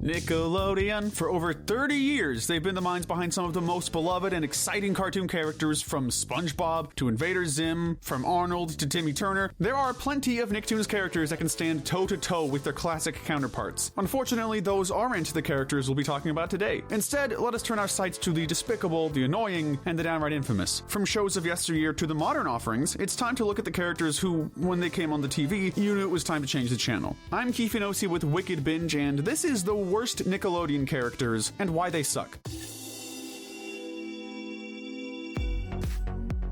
Nickelodeon. For over 30 years, they've been the minds behind some of the most beloved and exciting cartoon characters, from SpongeBob to Invader Zim, from Arnold to Timmy Turner. There are plenty of Nicktoons characters that can stand toe-to-toe with their classic counterparts. Unfortunately, those aren't the characters we'll be talking about today. Instead, let us turn our sights to the despicable, the annoying, and the downright infamous. From shows of yesteryear to the modern offerings, it's time to look at the characters who, when they came on the TV, you knew it was time to change the channel. I'm Keith Finosi with Wicked Binge, and this is the worst Nickelodeon characters and why they suck.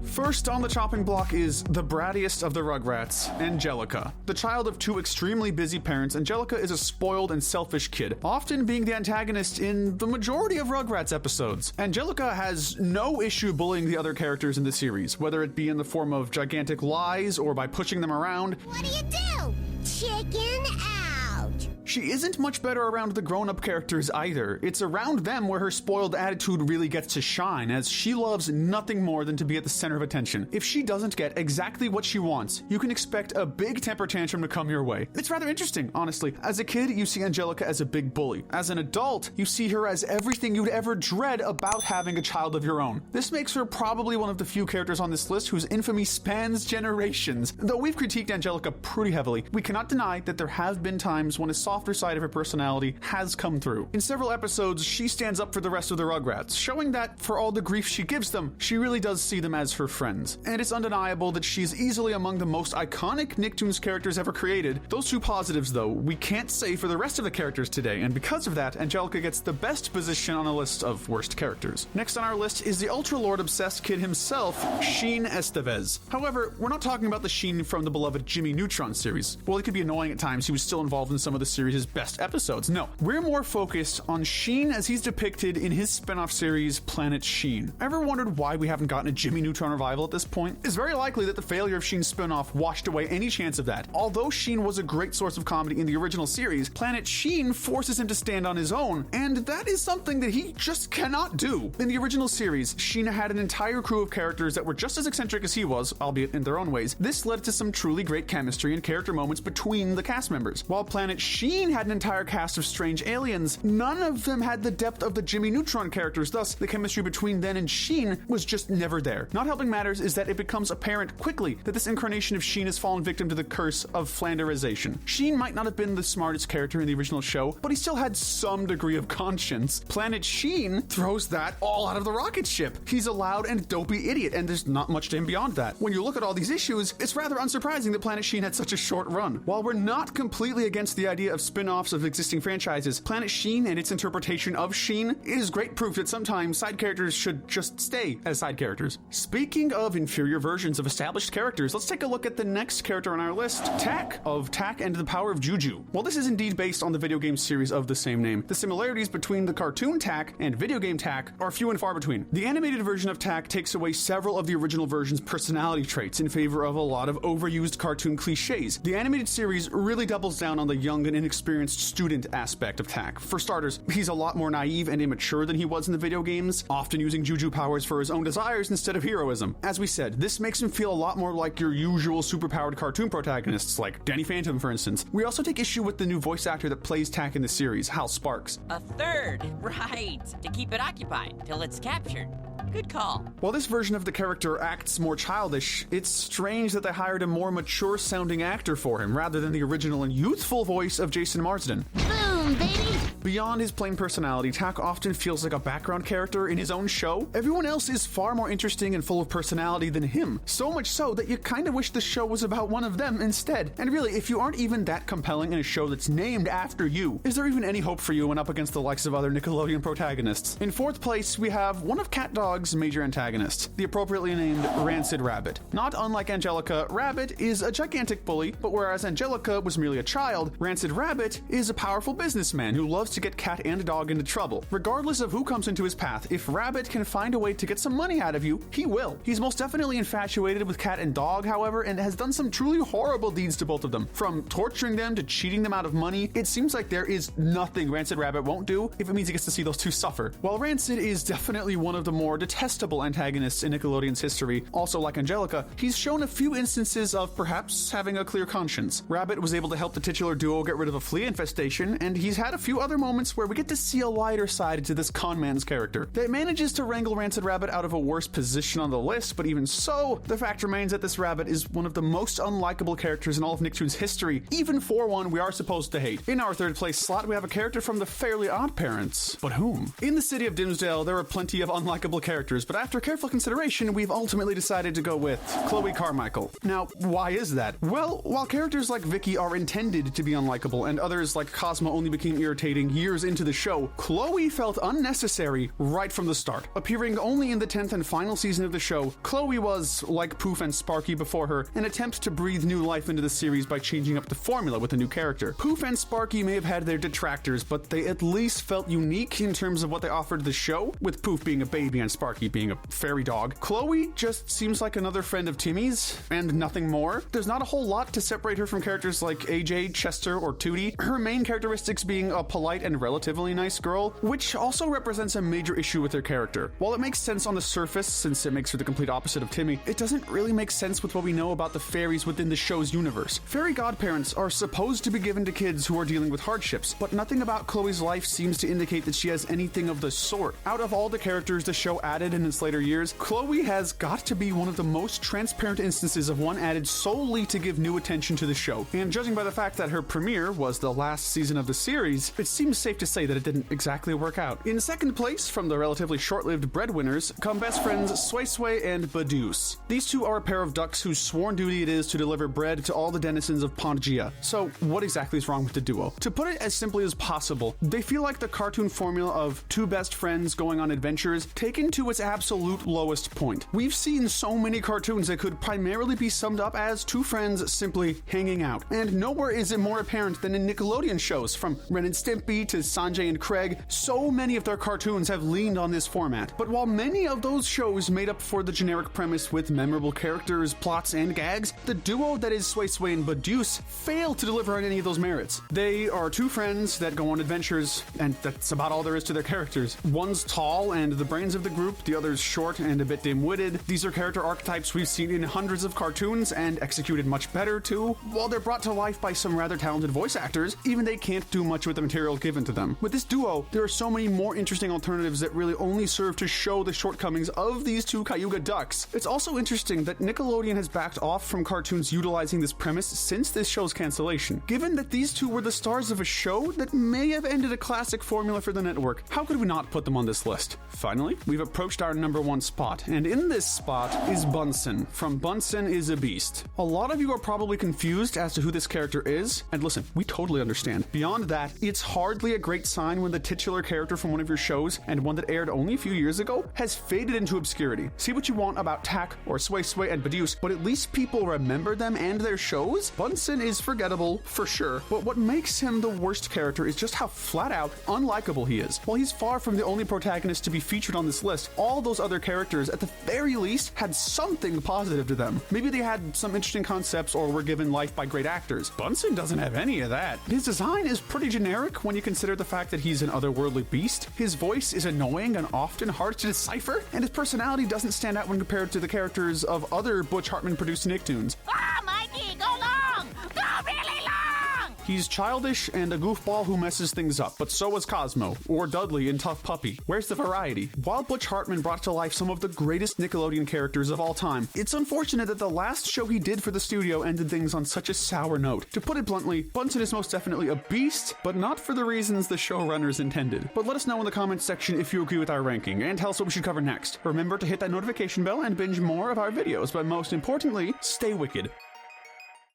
First on the chopping block is the brattiest of the Rugrats, Angelica. The child of two extremely busy parents, Angelica is a spoiled and selfish kid, often being the antagonist in the majority of Rugrats episodes. Angelica has no issue bullying the other characters in the series, whether it be in the form of gigantic lies or by pushing them around. What do you do? Chicken out! She isn't much better around the grown-up characters either. It's around them where her spoiled attitude really gets to shine, as she loves nothing more than to be at the center of attention. If she doesn't get exactly what she wants, you can expect a big temper tantrum to come your way. It's rather interesting, honestly. As a kid, you see Angelica as a big bully. As an adult, you see her as everything you'd ever dread about having a child of your own. This makes her probably one of the few characters on this list whose infamy spans generations. Though we've critiqued Angelica pretty heavily, we cannot deny that there have been times when a softer side of her personality has come through. In several episodes, she stands up for the rest of the Rugrats, showing that, for all the grief she gives them, she really does see them as her friends. And it's undeniable that she's easily among the most iconic Nicktoons characters ever created. Those two positives, though, we can't say for the rest of the characters today, and because of that, Angelica gets the best position on a list of worst characters. Next on our list is the Ultra-Lord-obsessed kid himself, Sheen Estevez. However, we're not talking about the Sheen from the beloved Jimmy Neutron series. While he could be annoying at times, he was still involved in some of the series' best episodes. No, we're more focused on Sheen as he's depicted in his spin-off series, Planet Sheen. Ever wondered why we haven't gotten a Jimmy Neutron revival at this point? It's very likely that the failure of Sheen's spin-off washed away any chance of that. Although Sheen was a great source of comedy in the original series, Planet Sheen forces him to stand on his own, and that is something that he just cannot do. In the original series, Sheen had an entire crew of characters that were just as eccentric as he was, albeit in their own ways. This led to some truly great chemistry and character moments between the cast members. While Planet Sheen had an entire cast of strange aliens, none of them had the depth of the Jimmy Neutron characters, thus the chemistry between them and Sheen was just never there. Not helping matters is that it becomes apparent quickly that this incarnation of Sheen has fallen victim to the curse of Flanderization. Sheen might not have been the smartest character in the original show, but he still had some degree of conscience. Planet Sheen throws that all out of the rocket ship. He's a loud and dopey idiot, and there's not much to him beyond that. When you look at all these issues, it's rather unsurprising that Planet Sheen had such a short run. While we're not completely against the idea of spin-offs of existing franchises, Planet Sheen and its interpretation of Sheen is great proof that sometimes side characters should just stay as side characters. Speaking of inferior versions of established characters, let's take a look at the next character on our list, Tak, of Tak and the Power of Juju. While this is indeed based on the video game series of the same name, the similarities between the cartoon Tak and video game Tak are few and far between. The animated version of Tak takes away several of the original version's personality traits in favor of a lot of overused cartoon cliches. The animated series really doubles down on the young and inexperienced student aspect of Tak. For starters, he's a lot more naive and immature than he was in the video games, often using Juju powers for his own desires instead of heroism. As we said, this makes him feel a lot more like your usual superpowered cartoon protagonists, like Danny Phantom, for instance. We also take issue with the new voice actor that plays Tak in the series, Hal Sparks. A third, right, to keep it occupied till it's captured. Good call. While this version of the character acts more childish, it's strange that they hired a more mature-sounding actor for him rather than the original and youthful voice of Jason Marsden. Boom, baby! Beyond his plain personality, Tak often feels like a background character in his own show. Everyone else is far more interesting and full of personality than him, so much so that you kind of wish the show was about one of them instead. And really, if you aren't even that compelling in a show that's named after you, is there even any hope for you when up against the likes of other Nickelodeon protagonists? In fourth place, we have one of CatDog's major antagonists, the appropriately named Rancid Rabbit. Not unlike Angelica, Rabbit is a gigantic bully, but whereas Angelica was merely a child, Rancid Rabbit is a powerful businessman businessman who loves to get cat and dog into trouble. Regardless of who comes into his path, if Rabbit can find a way to get some money out of you, he will. He's most definitely infatuated with cat and dog, however, and has done some truly horrible deeds to both of them. From torturing them to cheating them out of money, it seems like there is nothing Rancid Rabbit won't do if it means he gets to see those two suffer. While Rancid is definitely one of the more detestable antagonists in Nickelodeon's history, also like Angelica, he's shown a few instances of perhaps having a clear conscience. Rabbit was able to help the titular duo get rid of a flea infestation, and he's had a few other moments where we get to see a lighter side to this conman's character that manages to wrangle Rancid Rabbit out of a worse position on the list, but even so, the fact remains that this rabbit is one of the most unlikable characters in all of Nicktoons history, even for one we are supposed to hate. In our third place slot, we have a character from the Fairly Odd Parents. But whom? In the city of Dimsdale, there are plenty of unlikable characters, but after careful consideration, we've ultimately decided to go with Chloe Carmichael. Now, why is that? Well, while characters like Vicky are intended to be unlikable, and others like Cosmo only became irritating years into the show, Chloe felt unnecessary right from the start. Appearing only in the 10th and final season of the show, Chloe was, like Poof and Sparky before her, an attempt to breathe new life into the series by changing up the formula with a new character. Poof and Sparky may have had their detractors, but they at least felt unique in terms of what they offered the show, with Poof being a baby and Sparky being a fairy dog. Chloe just seems like another friend of Timmy's, and nothing more. There's not a whole lot to separate her from characters like AJ, Chester, or Tootie, her main characteristics being a polite and relatively nice girl, which also represents a major issue with her character. While it makes sense on the surface, since it makes her the complete opposite of Timmy, it doesn't really make sense with what we know about the fairies within the show's universe. Fairy godparents are supposed to be given to kids who are dealing with hardships, but nothing about Chloe's life seems to indicate that she has anything of the sort. Out of all the characters the show added in its later years, Chloe has got to be one of the most transparent instances of one added solely to give new attention to the show. And judging by the fact that her premiere was the last season of the series, it seems safe to say that it didn't exactly work out. In second place, from the relatively short-lived breadwinners, come best friends Sway Sway and Badooz. These two are a pair of ducks whose sworn duty it is to deliver bread to all the denizens of Pangea. So what exactly is wrong with the duo? To put it as simply as possible, they feel like the cartoon formula of two best friends going on adventures taken to its absolute lowest point. We've seen so many cartoons that could primarily be summed up as two friends simply hanging out, and nowhere is it more apparent than in Nickelodeon shows. From Ren and Stimpy to Sanjay and Craig, so many of their cartoons have leaned on this format. But while many of those shows made up for the generic premise with memorable characters, plots, and gags, the duo that is Sway Sway and Badooz fail to deliver on any of those merits. They are two friends that go on adventures, and that's about all there is to their characters. One's tall and the brains of the group, the other's short and a bit dim-witted. These are character archetypes we've seen in hundreds of cartoons and executed much better too. While they're brought to life by some rather talented voice actors, even they can't do much with the material given to them. With this duo, there are so many more interesting alternatives that really only serve to show the shortcomings of these two Cayuga ducks. It's also interesting that Nickelodeon has backed off from cartoons utilizing this premise since this show's cancellation. Given that these two were the stars of a show that may have ended a classic formula for the network, how could we not put them on this list? Finally, we've approached our number one spot, and in this spot is Bunsen from Bunsen is a Beast. A lot of you are probably confused as to who this character is, and listen, we totally understand. Beyond that, it's hardly a great sign when the titular character from one of your shows, and one that aired only a few years ago, has faded into obscurity. See what you want about Tak or Sway Sway and Badooz, but at least people remember them and their shows. Bunsen is forgettable, for sure, but what makes him the worst character is just how flat out unlikable he is. While he's far from the only protagonist to be featured on this list, all those other characters, at the very least, had something positive to them. Maybe they had some interesting concepts or were given life by great actors. Bunsen doesn't have any of that. His design is pretty generic when you consider the fact that he's an otherworldly beast. His voice is annoying and often hard to decipher, and his personality doesn't stand out when compared to the characters of other Butch Hartman-produced Nicktoons. Ah, Mikey, go long! Go really long! He's childish and a goofball who messes things up, but so was Cosmo, or Dudley in Tough Puppy. Where's the variety? While Butch Hartman brought to life some of the greatest Nickelodeon characters of all time, it's unfortunate that the last show he did for the studio ended things on such a sour note. To put it bluntly, Bunsen is most definitely a beast, but not for the reasons the showrunners intended. But let us know in the comments section if you agree with our ranking, and tell us what we should cover next. Remember to hit that notification bell and binge more of our videos, but most importantly, stay wicked.